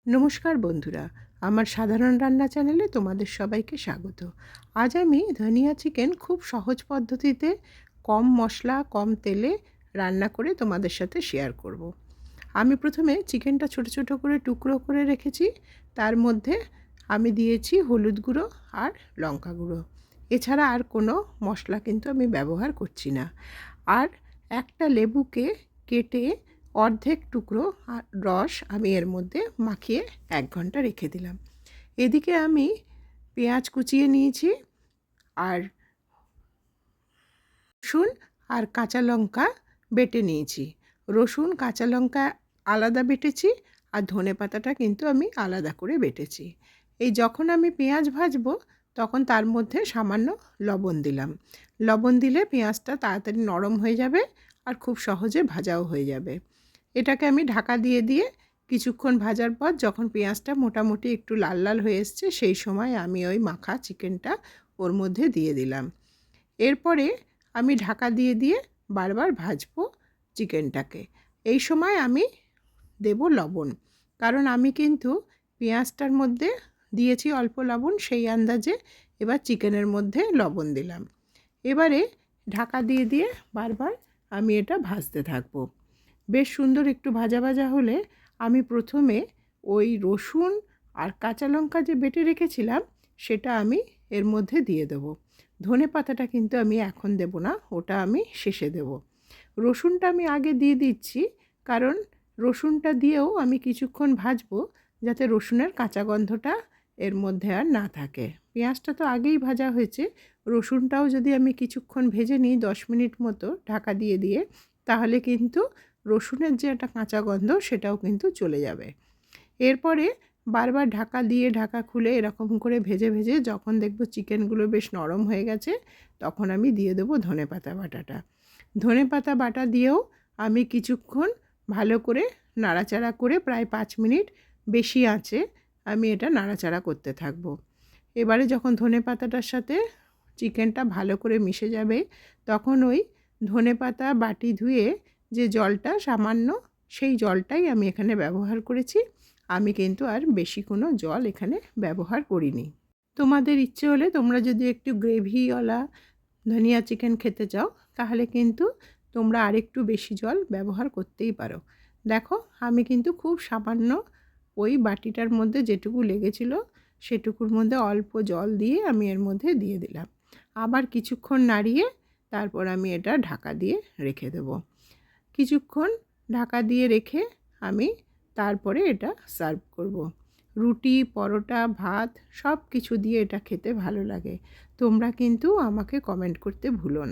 নমস্কার বন্ধুরা, আমার সাধারণ রান্না চ্যানেলে তোমাদের সবাইকে স্বাগত। আজ আমি ধনিয়া চিকেন খুব সহজ পদ্ধতিতে কম মশলা কম তেলে রান্না করে তোমাদের সাথে শেয়ার করব। আমি প্রথমে চিকেনটা ছোট ছোট করে টুকরো করে রেখেছি। তার মধ্যে আমি দিয়েছি হলুদ গুঁড়ো আর লঙ্কা গুঁড়ো। এছাড়া আর কোনো মশলা কিন্তু আমি ব্যবহার করছি না। আর একটা লেবুকে কেটে অর্ধেক টুকরো রস আমি এর মধ্যে মাখিয়ে 1 ঘন্টা রেখে দিলাম। এদিকে আমি পেঁয়াজ কুচিয়ে নিয়েছি আর রসুন আর কাঁচা লঙ্কা বেটে নিয়েছি। রসুন কাঁচা লঙ্কা আলাদা বেটেছি আর ধনেপাতাটা কিন্তু আমি আলাদা করে বেটেছি। এই যখন আমি পেঁয়াজ ভাজবো তখন তার মধ্যে সামান্য লবণ দিলাম। লবণ দিলে পেঁয়াজটা তাড়াতাড়ি নরম হয়ে যাবে আর খুব সহজে ভাজাও হয়ে যাবে। এটাকে আমি ঢাকা দিয়ে দিয়ে কিছুক্ষণ ভাজার পর যখন পেঁয়াজটা মোটামুটি একটু লাল লাল হয়ে এসছে সেই সময় আমি ওই মাখা চিকেনটা ওর মধ্যে দিয়ে দিলাম। এরপরে আমি ঢাকা দিয়ে দিয়ে বারবার ভাজবো চিকেনটাকে। এই সময় আমি দেব লবণ, কারণ আমি কিন্তু পেঁয়াজটার মধ্যে দিয়েছি অল্প লবণ, সেই আন্দাজে এবার চিকেনের মধ্যে লবণ দিলাম। এবারে ঢাকা দিয়ে দিয়ে বারবার আমি এটা ভাজতে থাকবো। বেশ সুন্দর একটু ভাজা ভাজা হলে আমি প্রথমে ওই রসুন আর কাঁচা লঙ্কা যে বেটে রেখেছিলাম সেটা আমি এর মধ্যে দিয়ে দেবো। ধনেপাতাটা কিন্তু আমি এখন দেব না, ওটা আমি শেষে দেব। রসুনটা আমি আগে দিয়ে দিচ্ছি, কারণ রসুনটা দিয়েও আমি কিছুক্ষণ ভাজবো যাতে রসুনের কাঁচা গন্ধটা এর মধ্যে আর না থাকে। পেঁয়াজটা তো আগেই ভাজা হয়েছে, রসুনটাও যদি আমি কিছুক্ষণ ভেজে নিই 10 মিনিট মতো ঢাকা দিয়ে দিয়ে, তাহলে কিন্তু রসুনের যে একটা কাঁচা গন্ধ সেটাও কিন্তু চলে যাবে। এরপরে বারবার ঢাকা দিয়ে ঢাকা খুলে এরকম করে ভেজে ভেজে যখন দেখব চিকেনগুলো বেশ নরম হয়ে গেছে তখন আমি দিয়ে দেবো ধনেপাতা বাটাটা। ধনেপাতা বাটা দিয়েও আমি কিছুক্ষণ ভালো করে নাড়াচাড়া করে প্রায় 5 মিনিট বেশি আঁচে আমি এটা নাড়াচাড়া করতে থাকবো। এবারে যখন ধনেপাতাটার সাথে চিকেনটা ভালো করে মিশে যাবে তখন ওই ধনেপাতা বাটি ধুয়ে যে জলটা সামান্য, সেই জলটাই আমি এখানে ব্যবহার করেছি। আমি কিন্তু আর বেশি কোনো জল এখানে ব্যবহার করিনি। তোমাদের ইচ্ছে হলে তোমরা যদি একটু গ্রেভিওয়ালা ধনিয়া চিকেন খেতে চাও তাহলে কিন্তু তোমরা আরেকটু বেশি জল ব্যবহার করতেই পারো। দেখো আমি কিন্তু খুব সামান্য ওই বাটিটার মধ্যে যেটুকু লেগেছিল সেটুকুর মধ্যে অল্প জল দিয়ে আমি এর মধ্যে দিয়ে দিলাম। আবার কিছুক্ষণ নাড়িয়ে তারপর আমি এটা ঢাকা দিয়ে রেখে দেব। কিছুক্ষণ ঢাকা দিয়ে রেখে আমি তারপরে এটা সার্ভ করব। রুটি, পরোটা, ভাত সব কিছু দিয়ে এটা খেতে ভালো লাগে। তোমরা কিন্তু আমাকে কমেন্ট করতে ভুলো না।